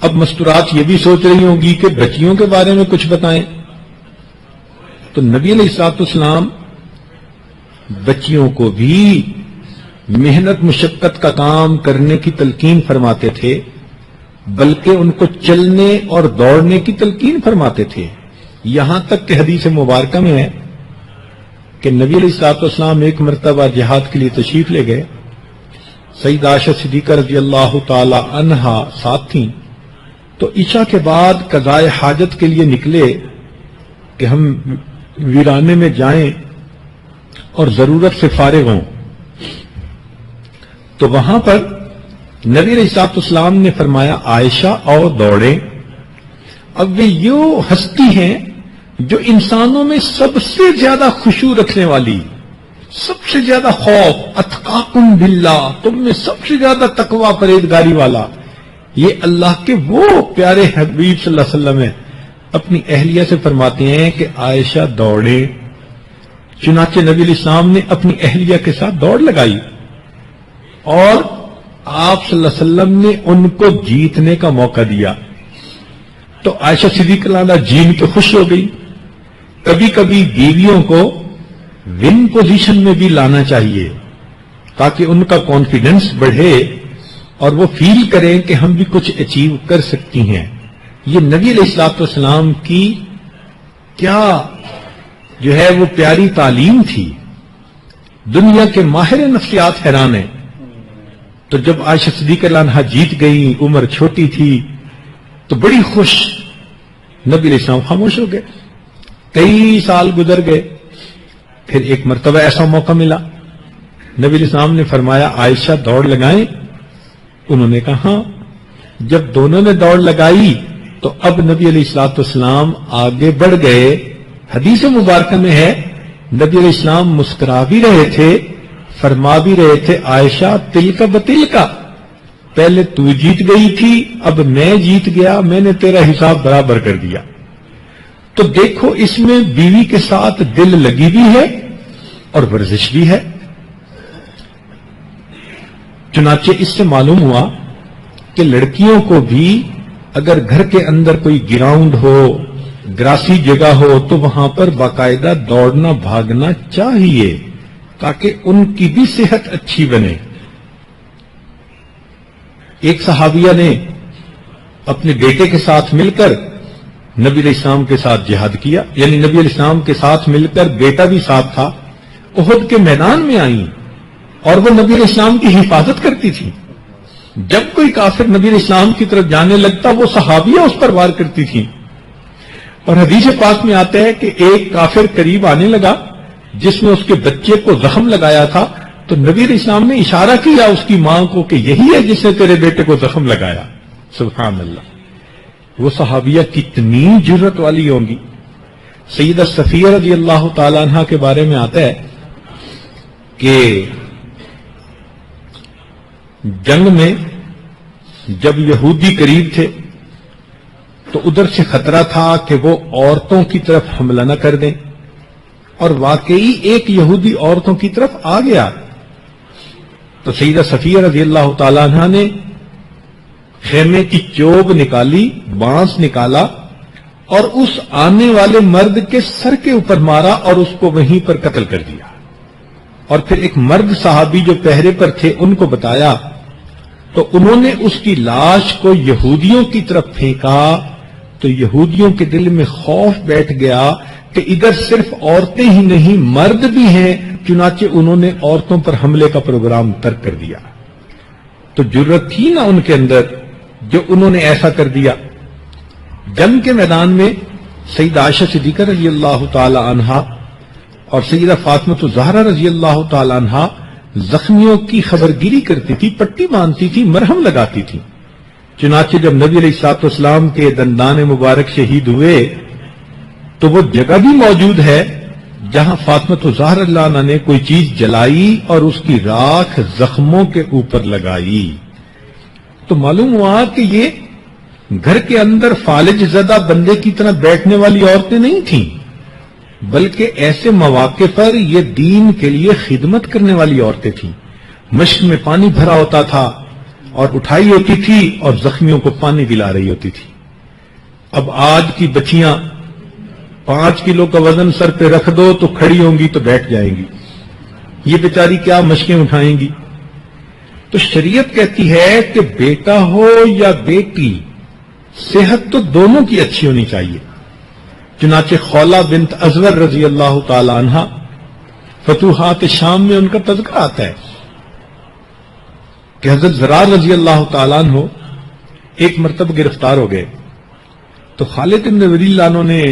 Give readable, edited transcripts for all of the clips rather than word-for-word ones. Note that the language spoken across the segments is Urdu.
اب مستورات یہ بھی سوچ رہی ہوں گی کہ بچیوں کے بارے میں کچھ بتائیں. تو نبی علیہ الصلوۃ والسلام بچیوں کو بھی محنت مشقت کا کام کرنے کی تلقین فرماتے تھے، بلکہ ان کو چلنے اور دوڑنے کی تلقین فرماتے تھے. یہاں تک کہ حدیث مبارکہ میں ہے کہ نبی علیہ الصلوۃ والسلام ایک مرتبہ جہاد کے لیے تشریف لے گئے. سیدہ عائشہ صدیقہ رضی اللہ تعالی عنہا ساتھ تھیں. تو عشاء کے بعد قضائے حاجت کے لیے نکلے کہ ہم ویرانے میں جائیں اور ضرورت سے فارغ ہوں. تو وہاں پر نبی علیہ الصلوۃ والسلام نے فرمایا عائشہ اور دوڑیں. اب وہ یوں ہستی ہیں جو انسانوں میں سب سے زیادہ خشوع رکھنے والی، سب سے زیادہ خوف، اتقاکم باللہ، تم میں سب سے زیادہ تقوی پرہیزگاری والا، یہ اللہ کے وہ پیارے حبیب صلی اللہ علیہ وسلم ہیں. اپنی اہلیہ سے فرماتے ہیں کہ عائشہ دوڑے. چنانچہ نبی علیہ السلام نے اپنی اہلیہ کے ساتھ دوڑ لگائی اور آپ صلی اللہ علیہ وسلم نے ان کو جیتنے کا موقع دیا. تو عائشہ صدیقہ عنہا جین کے خوش ہو گئی. کبھی کبھی بیویوں کو ون پوزیشن میں بھی لانا چاہیے تاکہ ان کا کانفیڈنس بڑھے اور وہ فیل کریں کہ ہم بھی کچھ اچیو کر سکتی ہیں. یہ نبی علیہ الصلوۃ والسلام کی کیا جو ہے وہ پیاری تعلیم تھی. دنیا کے ماہر نفسیات حیران ہیں. تو جب عائشہ صدیقہ عنہا جیت گئی، عمر چھوٹی تھی، تو بڑی خوش. نبی علیہ السلام خاموش ہو گئے. کئی سال گزر گئے. پھر ایک مرتبہ ایسا موقع ملا، نبی علیہ السلام نے فرمایا عائشہ دوڑ لگائیں. انہوں نے کہا ہاں. جب دونوں نے دوڑ لگائی تو اب نبی علیہ الصلوۃ والسلام آگے بڑھ گئے. حدیث مبارکہ میں ہے نبی علیہ السلام مسکرا بھی رہے تھے، فرما بھی رہے تھے عائشہ تلک بتلک، پہلے تو جیت گئی تھی، اب میں جیت گیا، میں نے تیرا حساب برابر کر دیا. تو دیکھو اس میں بیوی کے ساتھ دل لگی بھی ہے اور ورزش بھی ہے. چنانچہ اس سے معلوم ہوا کہ لڑکیوں کو بھی اگر گھر کے اندر کوئی گراؤنڈ ہو، گراسی جگہ ہو، تو وہاں پر باقاعدہ دوڑنا بھاگنا چاہیے تاکہ ان کی بھی صحت اچھی بنے. ایک صحابیہ نے اپنے بیٹے کے ساتھ مل کر نبی علیہ السلام کے ساتھ جہاد کیا، یعنی نبی علیہ السلام کے ساتھ مل کر بیٹا بھی ساتھ تھا. احد کے میدان میں آئیں اور وہ نبی علیہ السلام کی حفاظت کرتی تھی. جب کوئی کافر نبی علیہ السلام کی طرف جانے لگتا وہ صحابیہ اس پر وار کرتی تھی. اور حدیث پاک میں آتا ہے کہ ایک کافر قریب آنے لگا جس نے اس کے بچے کو زخم لگایا تھا. تو نبی علیہ السلام نے اشارہ کیا اس کی ماں کو کہ یہی ہے جس نے تیرے بیٹے کو زخم لگایا. سبحان اللہ. وہ صحابیہ کتنی جرت والی ہوں گی. سیدہ صفیہ رضی اللہ تعالی عنہا کے بارے میں آتا ہے کہ جنگ میں جب یہودی قریب تھے تو ادھر سے خطرہ تھا کہ وہ عورتوں کی طرف حملہ نہ کر دیں، اور واقعی ایک یہودی عورتوں کی طرف آ گیا. تو سیدہ صفیہ رضی اللہ تعالی عنہا نے خیمے کی چوب نکالی، بانس نکالا اور اس آنے والے مرد کے سر کے اوپر مارا اور اس کو وہیں پر قتل کر دیا. اور پھر ایک مرد صحابی جو پہرے پر تھے ان کو بتایا تو انہوں نے اس کی لاش کو یہودیوں کی طرف پھینکا. تو یہودیوں کے دل میں خوف بیٹھ گیا کہ ادھر صرف عورتیں ہی نہیں مرد بھی ہیں، چنانچہ انہوں نے عورتوں پر حملے کا پروگرام ترک کر دیا. تو جرت تھی نا ان کے اندر جو انہوں نے ایسا کر دیا. جنگ کے میدان میں سیدہ عائشہ صدیقہ رضی اللہ تعالی عنہا اور سیدہ فاطمہ الزہرا رضی اللہ تعالی عنہا زخمیوں کی خبرگیری کرتی تھی، پٹی باندھتی تھی، مرہم لگاتی تھی. چنانچہ جب نبی علیہ الصلوۃ والسلام کے دندان مبارک شہید ہوئے تو وہ جگہ بھی موجود ہے جہاں فاطمہ الزہرا رضی اللہ عنہا نے کوئی چیز جلائی اور اس کی راکھ زخموں کے اوپر لگائی. تو معلوم ہوا کہ یہ گھر کے اندر فالج زدہ بندے کی طرح بیٹھنے والی عورتیں نہیں تھیں، بلکہ ایسے مواقع پر یہ دین کے لیے خدمت کرنے والی عورتیں تھیں. مشق میں پانی بھرا ہوتا تھا، اور اٹھائی ہوتی تھی اور زخمیوں کو پانی پلا رہی ہوتی تھی. اب آج کی بچیاں 5 کلو کا وزن سر پہ رکھ دو تو کھڑی ہوں گی تو بیٹھ جائیں گی. یہ بیچاری کیا مشقیں اٹھائیں گی؟ تو شریعت کہتی ہے کہ بیٹا ہو یا بیٹی، صحت تو دونوں کی اچھی ہونی چاہیے. چنانچہ خولہ بنت ازور رضی اللہ تعالی عنہ، فتوحات شام میں ان کا تذکرہ آتا ہے کہ حضرت زرار رضی اللہ تعالیٰ عنہ ایک مرتبہ گرفتار ہو گئے. تو خالد بن ولید عنہ نے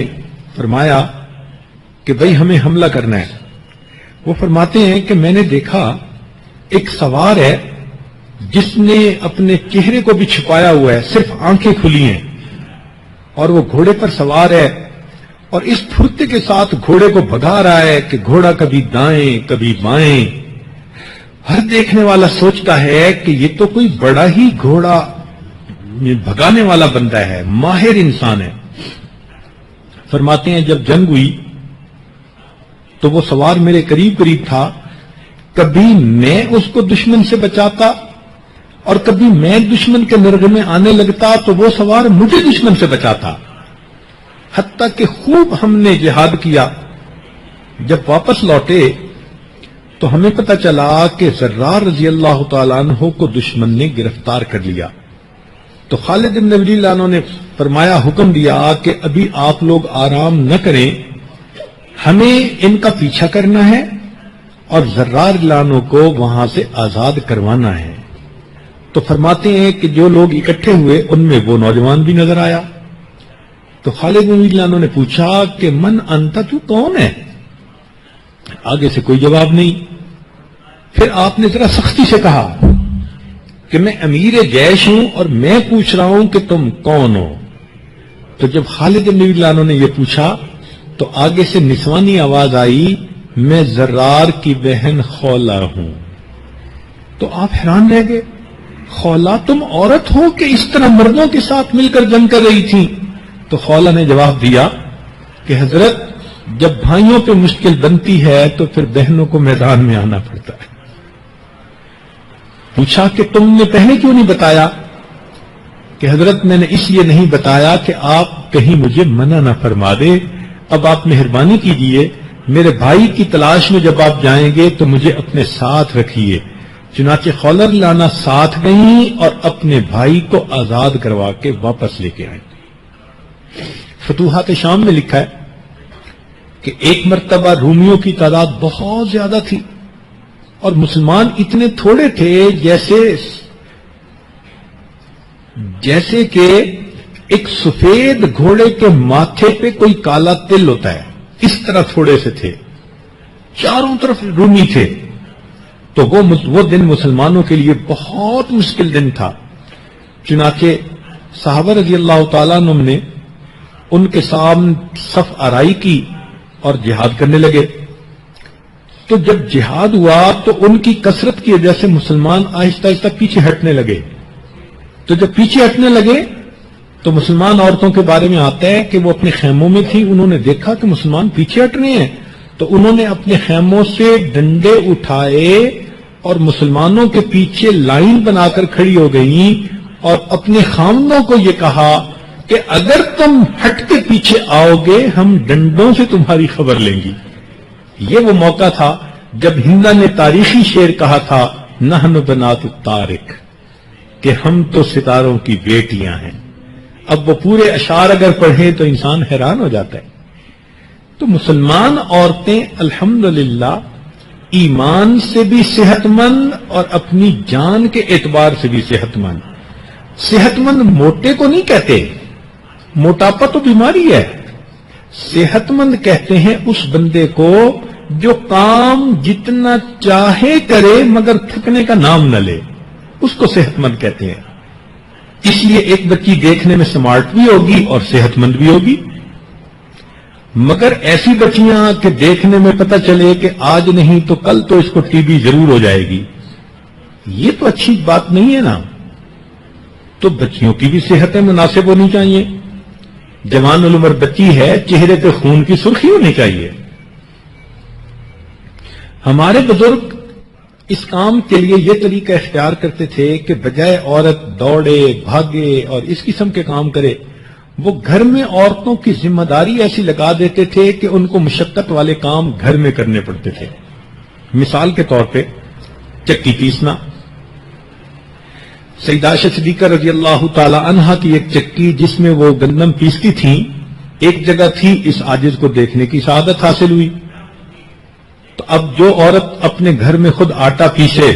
فرمایا کہ بھئی ہمیں حملہ کرنا ہے. وہ فرماتے ہیں کہ میں نے دیکھا ایک سوار ہے جس نے اپنے چہرے کو بھی چھپایا ہوا ہے، صرف آنکھیں کھلی ہیں، اور وہ گھوڑے پر سوار ہے اور اس پھرتے کے ساتھ گھوڑے کو بھگا رہا ہے کہ گھوڑا کبھی دائیں کبھی بائیں. ہر دیکھنے والا سوچتا ہے کہ یہ تو کوئی بڑا ہی گھوڑا بھگانے والا بندہ ہے، ماہر انسان ہے. فرماتے ہیں جب جنگ ہوئی تو وہ سوار میرے قریب قریب تھا، کبھی میں اس کو دشمن سے بچاتا اور کبھی میں دشمن کے نرغے میں آنے لگتا تو وہ سوار مجھے دشمن سے بچاتا. حتیٰ کہ خوب ہم نے جہاد کیا. جب واپس لوٹے تو ہمیں پتہ چلا کہ زرار رضی اللہ تعالیٰ عنہ کو دشمن نے گرفتار کر لیا. تو خالد بن ولید عنہ نے فرمایا، حکم دیا کہ ابھی آپ لوگ آرام نہ کریں، ہمیں ان کا پیچھا کرنا ہے اور زرار عنہ کو وہاں سے آزاد کروانا ہے. تو فرماتے ہیں کہ جو لوگ اکٹھے ہوئے ان میں وہ نوجوان بھی نظر آیا. تو خالد بن ولید عنہ نے پوچھا کہ من انت، تو کون ہے؟ آگے سے کوئی جواب نہیں. پھر آپ نے ذرا سختی سے کہا کہ میں امیر جیش ہوں اور میں پوچھ رہا ہوں کہ تم کون ہو. تو جب خالد بن ولید عنہ نے یہ پوچھا تو آگے سے نسوانی آواز آئی، میں زرار کی بہن خولہ ہوں. تو آپ حیران رہ گئے، خولہ تم عورت ہو کہ اس طرح مردوں کے ساتھ مل کر جنگ کر رہی تھی؟ تو خولہ نے جواب دیا کہ حضرت جب بھائیوں پہ مشکل بنتی ہے تو پھر بہنوں کو میدان میں آنا پڑتا ہے. پوچھا کہ تم نے پہلے کیوں نہیں بتایا؟ کہ حضرت میں نے اس لیے نہیں بتایا کہ آپ کہیں مجھے منع نہ فرما دے. اب آپ مہربانی کیجیے، میرے بھائی کی تلاش میں جب آپ جائیں گے تو مجھے اپنے ساتھ رکھیے. چنانچہ خولہ لانا ساتھ گئیں اور اپنے بھائی کو آزاد کروا کے واپس لے کے آئیں. فتوحات شام میں لکھا ہے کہ ایک مرتبہ رومیوں کی تعداد بہت زیادہ تھی اور مسلمان اتنے تھوڑے تھے جیسے کہ ایک سفید گھوڑے کے ماتھے پہ کوئی کالا تل ہوتا ہے، اس طرح تھوڑے سے تھے، چاروں طرف رومی تھے. تو وہ دن مسلمانوں کے لیے بہت مشکل دن تھا. چنانچہ صحابہ رضی اللہ تعالیٰ عنہ نے ان کے سامنے صف آرائی کی اور جہاد کرنے لگے. تو جب جہاد ہوا تو ان کی کثرت کی وجہ سے مسلمان آہستہ آہستہ پیچھے ہٹنے لگے. تو جب پیچھے ہٹنے لگے تو مسلمان عورتوں کے بارے میں آتا ہے کہ وہ اپنے خیموں میں تھی، انہوں نے دیکھا کہ مسلمان پیچھے ہٹ رہے ہیں تو انہوں نے اپنے خیموں سے ڈنڈے اٹھائے اور مسلمانوں کے پیچھے لائن بنا کر کھڑی ہو گئیں اور اپنے خامدوں کو یہ کہا کہ اگر تم ہٹ کے پیچھے آؤ گے ہم ڈنڈوں سے تمہاری خبر لیں گی. یہ وہ موقع تھا جب ہندا نے تاریخی شعر کہا تھا، نحن بنات الطارق، کہ ہم تو ستاروں کی بیٹیاں ہیں. اب وہ پورے اشعار اگر پڑھیں تو انسان حیران ہو جاتا ہے. تو مسلمان عورتیں الحمدللہ ایمان سے بھی صحت مند اور اپنی جان کے اعتبار سے بھی صحت مند. صحت مند موٹے کو نہیں کہتے، موٹاپا تو بیماری ہے. صحت مند کہتے ہیں اس بندے کو جو کام جتنا چاہے کرے مگر تھکنے کا نام نہ لے، اس کو صحت مند کہتے ہیں. اس لیے ایک بچی دیکھنے میں سمارٹ بھی ہوگی اور صحت مند بھی ہوگی، مگر ایسی بچیاں کہ دیکھنے میں پتہ چلے کہ آج نہیں تو کل تو اس کو ٹی بی ضرور ہو جائے گی، یہ تو اچھی بات نہیں ہے نا. تو بچیوں کی بھی صحتیں مناسب ہونی چاہیے. جوان العمر بچی ہے، چہرے پہ خون کی سرخی ہونی چاہیے. ہمارے بزرگ اس کام کے لیے یہ طریقہ اختیار کرتے تھے کہ بجائے عورت دوڑے بھاگے اور اس قسم کے کام کرے، وہ گھر میں عورتوں کی ذمہ داری ایسی لگا دیتے تھے کہ ان کو مشقت والے کام گھر میں کرنے پڑتے تھے۔ مثال کے طور پہ چکی پیسنا، سیدہ عائشہ صدیقہ رضی اللہ تعالی عنہا کی ایک چکی جس میں وہ گندم پیستی تھیں ایک جگہ تھی، اس عاجز کو دیکھنے کی سعادت حاصل ہوئی۔ تو اب جو عورت اپنے گھر میں خود آٹا پیسے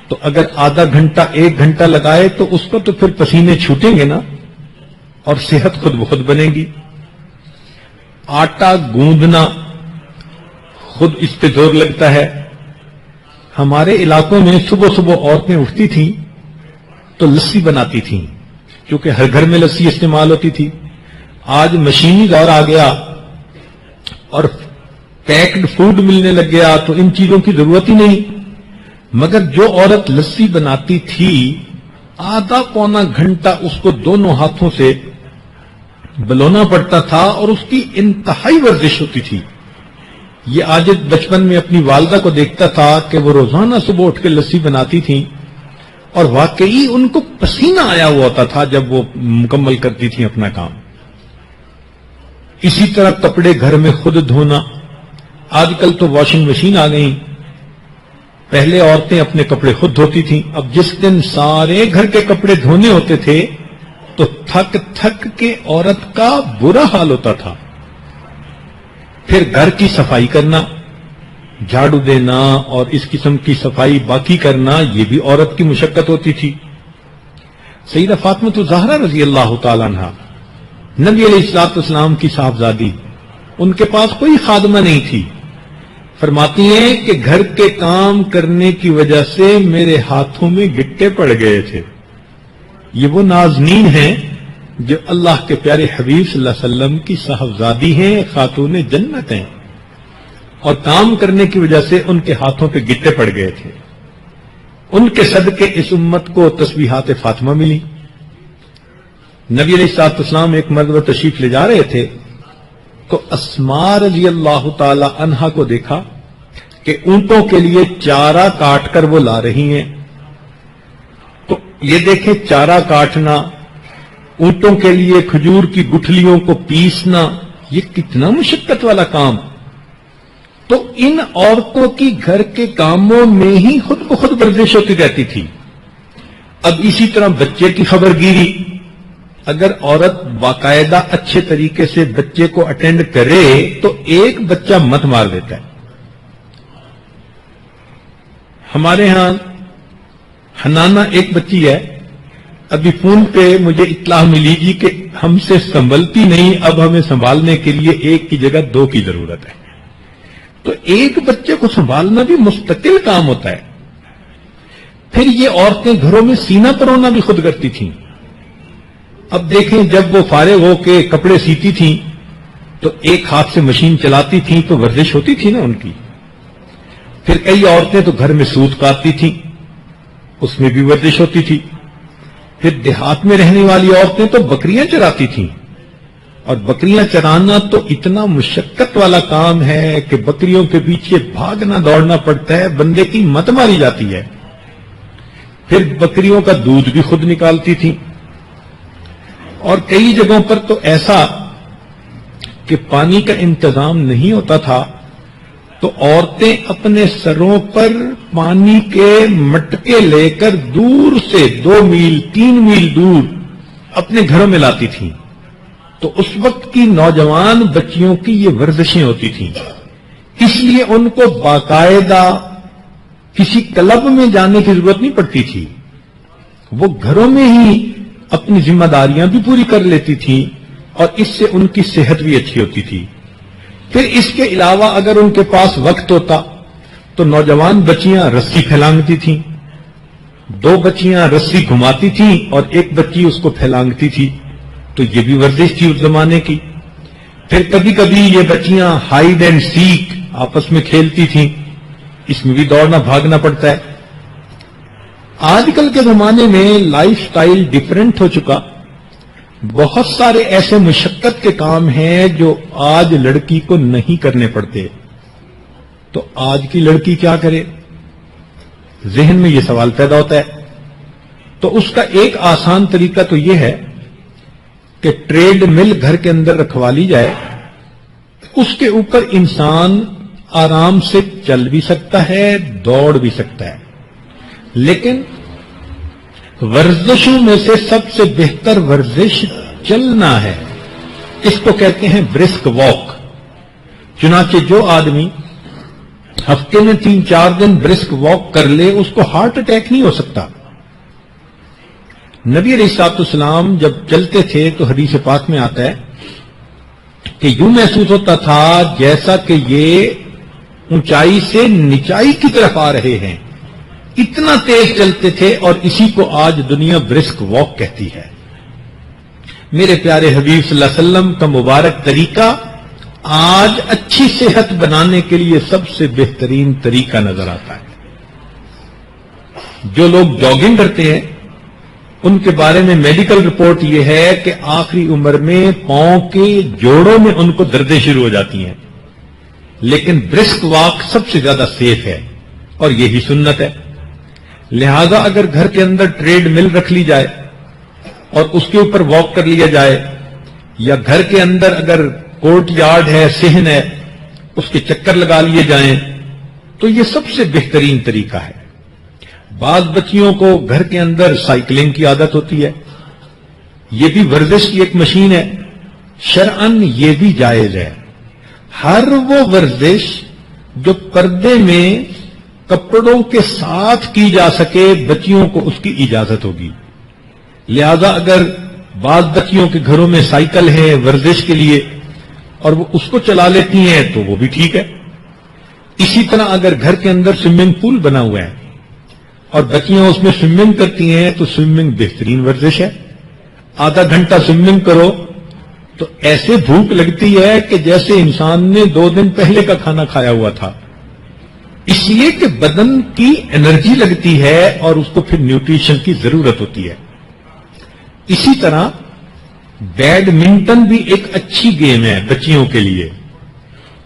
تو اگر آدھا گھنٹہ ایک گھنٹہ لگائے تو اس کو تو پھر پسینے چھوٹیں گے نا، اور صحت خود بخود بنے گی۔ آٹا گوندنا خود اس پہ زور لگتا ہے۔ ہمارے علاقوں میں صبح صبح عورتیں اٹھتی تھیں تو لسی بناتی تھیں، کیونکہ ہر گھر میں لسی استعمال ہوتی تھی۔ آج مشینی دور آ گیا اور پیکڈ فوڈ ملنے لگ گیا تو ان چیزوں کی ضرورت ہی نہیں، مگر جو عورت لسی بناتی تھی آدھا پونا گھنٹہ اس کو دونوں ہاتھوں سے بلونا پڑتا تھا اور اس کی انتہائی ورزش ہوتی تھی۔ یہ آج بچپن میں اپنی والدہ کو دیکھتا تھا کہ وہ روزانہ صبح اٹھ کے لسی بناتی تھیں اور واقعی ان کو پسینہ آیا ہوا ہوتا تھا جب وہ مکمل کرتی تھیں اپنا کام۔ اسی طرح کپڑے گھر میں خود دھونا، آج کل تو واشنگ مشین آ گئی، پہلے عورتیں اپنے کپڑے خود دھوتی تھیں۔ اب جس دن سارے گھر کے کپڑے دھونے ہوتے تھے تو تھک تھک کے عورت کا برا حال ہوتا تھا۔ پھر گھر کی صفائی کرنا، جھاڑو دینا اور اس قسم کی صفائی باقی کرنا، یہ بھی عورت کی مشقت ہوتی تھی۔ سیدہ فاطمہ الزہرا رضی اللہ تعالی عنہا، نبی علیہ الصلوۃ والسلام کی صاحبزادی، ان کے پاس کوئی خادمہ نہیں تھی، فرماتی ہیں کہ گھر کے کام کرنے کی وجہ سے میرے ہاتھوں میں گٹے پڑ گئے تھے۔ یہ وہ نازنین ہیں جو اللہ کے پیارے حبیب صلی اللہ علیہ وسلم کی صاحبزادی ہیں، خاتون جنت ہیں، اور کام کرنے کی وجہ سے ان کے ہاتھوں پہ گٹے پڑ گئے تھے۔ ان کے صدقے اس امت کو تسبیحات فاطمہ ملی۔ نبی علیہ الصلوۃ والسلام ایک مرتبہ تشریف لے جا رہے تھے تو اسماء رضی اللہ تعالی عنہا کو دیکھا کہ اونٹوں کے لیے چارہ کاٹ کر وہ لا رہی ہیں۔ تو یہ دیکھیں، چارہ کاٹنا، اونٹوں کے لیے کھجور کی گٹھلیوں کو پیسنا، یہ کتنا مشقت والا کام۔ تو ان عورتوں کی گھر کے کاموں میں ہی خود کو خود ورزش ہوتی رہتی تھی۔ اب اسی طرح بچے کی خبر گیری، اگر عورت باقاعدہ اچھے طریقے سے بچے کو اٹینڈ کرے تو ایک بچہ مت مار دیتا ہے۔ ہمارے ہاں حنانہ ایک بچی ہے، ابھی فون پہ مجھے اطلاع ملی گی کہ ہم سے سنبھلتی نہیں، اب ہمیں سنبھالنے کے لیے ایک کی جگہ دو کی ضرورت ہے۔ تو ایک بچے کو سنبھالنا بھی مستقل کام ہوتا ہے۔ پھر یہ عورتیں گھروں میں سینہ پرونا بھی خود کرتی تھیں۔ اب دیکھیں، جب وہ فارغ ہو کے کپڑے سیتی تھیں تو ایک ہاتھ سے مشین چلاتی تھیں تو ورزش ہوتی تھی نا ان کی۔ پھر کئی عورتیں تو گھر میں سوت کاٹتی تھیں، اس میں بھی ورزش ہوتی تھی۔ پھر دیہات میں رہنے والی عورتیں تو بکریاں چراتی تھیں، اور بکریاں چرانا تو اتنا مشقت والا کام ہے کہ بکریوں کے پیچھے بھاگنا دوڑنا پڑتا ہے، بندے کی مت ماری جاتی ہے۔ پھر بکریوں کا دودھ بھی خود نکالتی تھیں، اور کئی جگہوں پر تو ایسا کہ پانی کا انتظام نہیں ہوتا تھا تو عورتیں اپنے سروں پر پانی کے مٹکے لے کر دور سے 2 میل 3 میل دور اپنے گھروں میں لاتی تھیں۔ تو اس وقت کی نوجوان بچیوں کی یہ ورزشیں ہوتی تھیں، اس لیے ان کو باقاعدہ کسی کلب میں جانے کی ضرورت نہیں پڑتی تھی، وہ گھروں میں ہی اپنی ذمہ داریاں بھی پوری کر لیتی تھیں، اور اس سے ان کی صحت بھی اچھی ہوتی تھی۔ پھر اس کے علاوہ اگر ان کے پاس وقت ہوتا تو نوجوان بچیاں رسی پھیلانگتی تھیں، 2 بچیاں رسی گھماتی تھیں اور ایک بچی اس کو پھیلانگتی تھی، تو یہ بھی ورزش تھی اس زمانے کی۔ پھر کبھی کبھی یہ بچیاں ہائیڈ اینڈ سیک آپس میں کھیلتی تھیں، اس میں بھی دوڑنا بھاگنا پڑتا ہے۔ آج کل کے زمانے میں لائف سٹائل ڈیفرنٹ ہو چکا، بہت سارے ایسے مشقت کے کام ہیں جو آج لڑکی کو نہیں کرنے پڑتے۔ تو آج کی لڑکی کیا کرے؟ ذہن میں یہ سوال پیدا ہوتا ہے. تو اس کا ایک آسان طریقہ تو یہ ہے کہ ٹریڈ مل گھر کے اندر رکھوا لی جائے, اس کے اوپر انسان آرام سے چل بھی سکتا ہے, دوڑ بھی سکتا ہے. لیکن ورزشوں میں سے سب سے بہتر ورزش چلنا ہے. اس کو کہتے ہیں برسک واک. چنانچہ جو آدمی ہفتے میں 3-4 دن برسک واک کر لے اس کو ہارٹ اٹیک نہیں ہو سکتا. نبی علیہ الصلوۃ والسلام جب چلتے تھے تو حدیث پاک میں آتا ہے کہ یوں محسوس ہوتا تھا جیسا کہ یہ اونچائی سے نچائی کی طرف آ رہے ہیں. اتنا تیز چلتے تھے اور اسی کو آج دنیا برسک واک کہتی ہے. میرے پیارے حبیب صلی اللہ علیہ وسلم کا مبارک طریقہ آج اچھی صحت بنانے کے لیے سب سے بہترین طریقہ نظر آتا ہے. جو لوگ جاگنگ کرتے ہیں ان کے بارے میں میڈیکل رپورٹ یہ ہے کہ آخری عمر میں پاؤں کے جوڑوں میں ان کو دردیں شروع ہو جاتی ہیں. لیکن برسک واک سب سے زیادہ سیف ہے اور یہی سنت ہے. لہذا اگر گھر کے اندر ٹریڈ مل رکھ لی جائے اور اس کے اوپر واک کر لیا جائے, یا گھر کے اندر اگر کورٹ یارڈ ہے, صحن ہے, اس کے چکر لگا لیے جائیں تو یہ سب سے بہترین طریقہ ہے. بعض بچیوں کو گھر کے اندر سائیکلنگ کی عادت ہوتی ہے, یہ بھی ورزش کی ایک مشین ہے. شرعن یہ بھی جائز ہے. ہر وہ ورزش جو پردے میں کپڑوں کے ساتھ کی جا سکے بچیوں کو اس کی اجازت ہوگی. لہذا اگر بعض بچیوں کے گھروں میں سائیکل ہے ورزش کے لیے اور وہ اس کو چلا لیتی ہیں تو وہ بھی ٹھیک ہے. اسی طرح اگر گھر کے اندر سوئمنگ پول بنا ہوا ہے اور بچیاں اس میں سوئمنگ کرتی ہیں تو سوئمنگ بہترین ورزش ہے. آدھا گھنٹہ سوئمنگ کرو تو ایسے بھوک لگتی ہے کہ جیسے انسان نے 2 دن پہلے کا کھانا کھایا ہوا تھا. اس لیے کہ بدن کی انرجی لگتی ہے اور اس کو پھر نیوٹریشن کی ضرورت ہوتی ہے. اسی طرح بیڈمنٹن بھی ایک اچھی گیم ہے بچیوں کے لیے.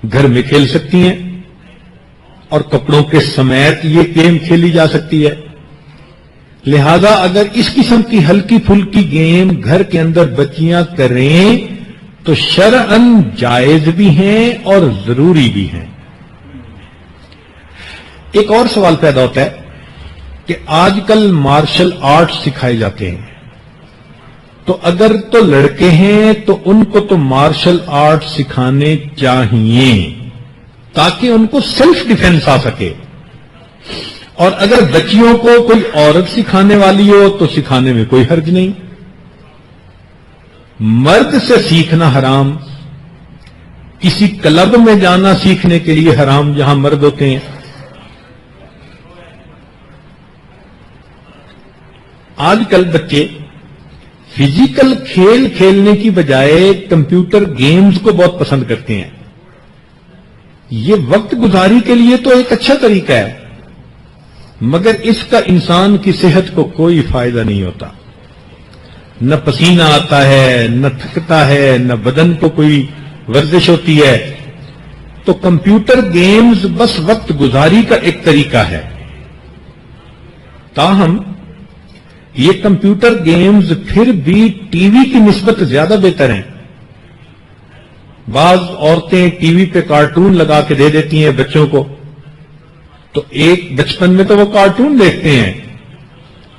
گھر میں کھیل سکتی ہیں اور کپڑوں کے سمیت یہ گیم کھیلی جا سکتی ہے. لہذا اگر اس قسم کی ہلکی پھلکی گیم گھر کے اندر بچیاں کریں تو شرعن جائز بھی ہیں اور ضروری بھی ہیں. ایک اور سوال پیدا ہوتا ہے کہ آج کل مارشل آرٹ سکھائے جاتے ہیں, تو اگر تو لڑکے ہیں تو ان کو تو مارشل آرٹ سکھانے چاہیے تاکہ ان کو سیلف ڈیفینس آ سکے, اور اگر بچیوں کو کوئی عورت سکھانے والی ہو تو سکھانے میں کوئی حرج نہیں. مرد سے سیکھنا حرام, کسی کلب میں جانا سیکھنے کے لیے حرام جہاں مرد ہوتے ہیں. آج کل بچے فزیکل کھیل کھیلنے کی بجائے کمپیوٹر گیمز کو بہت پسند کرتے ہیں. یہ وقت گزاری کے لیے تو ایک اچھا طریقہ ہے, مگر اس کا انسان کی صحت کو کوئی فائدہ نہیں ہوتا. نہ پسینہ آتا ہے, نہ تھکتا ہے, نہ بدن کو کوئی ورزش ہوتی ہے. تو کمپیوٹر گیمز بس وقت گزاری کا ایک طریقہ ہے. تاہم یہ کمپیوٹر گیمز پھر بھی ٹی وی کی نسبت زیادہ بہتر ہیں. بعض عورتیں ٹی وی پہ کارٹون لگا کے دے دیتی ہیں بچوں کو, تو ایک بچپن میں تو وہ کارٹون دیکھتے ہیں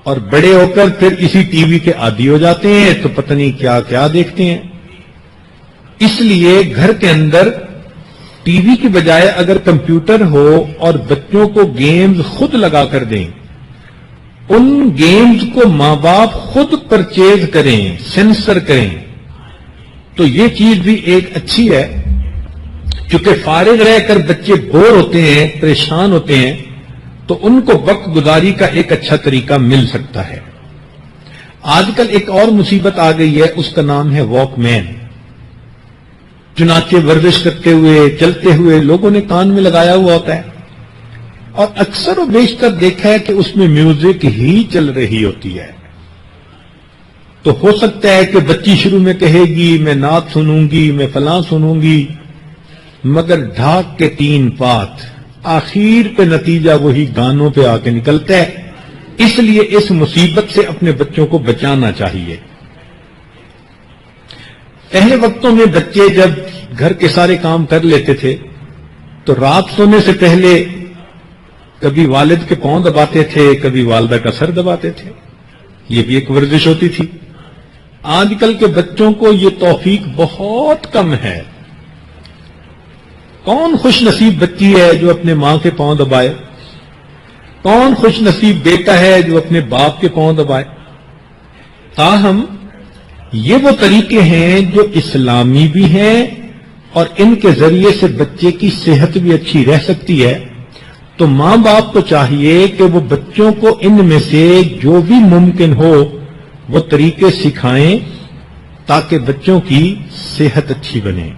اور بڑے ہو کر پھر اسی ٹی وی کے عادی ہو جاتے ہیں تو پتہ نہیں کیا کیا دیکھتے ہیں. اس لیے گھر کے اندر ٹی وی کی بجائے اگر کمپیوٹر ہو اور بچوں کو گیمز خود لگا کر دیں, ان گیمز کو ماں باپ خود پرچیز کریں, سینسر کریں, تو یہ چیز بھی ایک اچھی ہے. چونکہ فارغ رہ کر بچے بور ہوتے ہیں, پریشان ہوتے ہیں, تو ان کو وقت گزاری کا ایک اچھا طریقہ مل سکتا ہے. آج کل ایک اور مصیبت آ گئی ہے, اس کا نام ہے واک مین. چنانچہ ورزش کرتے ہوئے چلتے ہوئے لوگوں نے کان میں لگایا ہوا ہوتا ہے, اور اکثر و بیشتر دیکھا ہے کہ اس میں میوزک ہی چل رہی ہوتی ہے. تو ہو سکتا ہے کہ بچی شروع میں کہے گی میں نعت سنوں گی, میں فلاں سنوں گی, مگر ڈھاک کے 3 پات آخر پہ نتیجہ وہی گانوں پہ آ کے نکلتا ہے. اس لیے اس مصیبت سے اپنے بچوں کو بچانا چاہیے. پہلے وقتوں میں بچے جب گھر کے سارے کام کر لیتے تھے تو رات سونے سے پہلے کبھی والد کے پاؤں دباتے تھے، کبھی والدہ کا سر دباتے تھے. یہ بھی ایک ورزش ہوتی تھی. آج کل کے بچوں کو یہ توفیق بہت کم ہے. کون خوش نصیب بچی ہے جو اپنے ماں کے پاؤں دبائے؟ کون خوش نصیب بیٹا ہے جو اپنے باپ کے پاؤں دبائے؟ تاہم یہ وہ طریقے ہیں جو اسلامی بھی ہیں اور ان کے ذریعے سے بچے کی صحت بھی اچھی رہ سکتی ہے. تو ماں باپ کو چاہیے کہ وہ بچوں کو ان میں سے جو بھی ممکن ہو وہ طریقے سکھائیں تاکہ بچوں کی صحت اچھی بنے.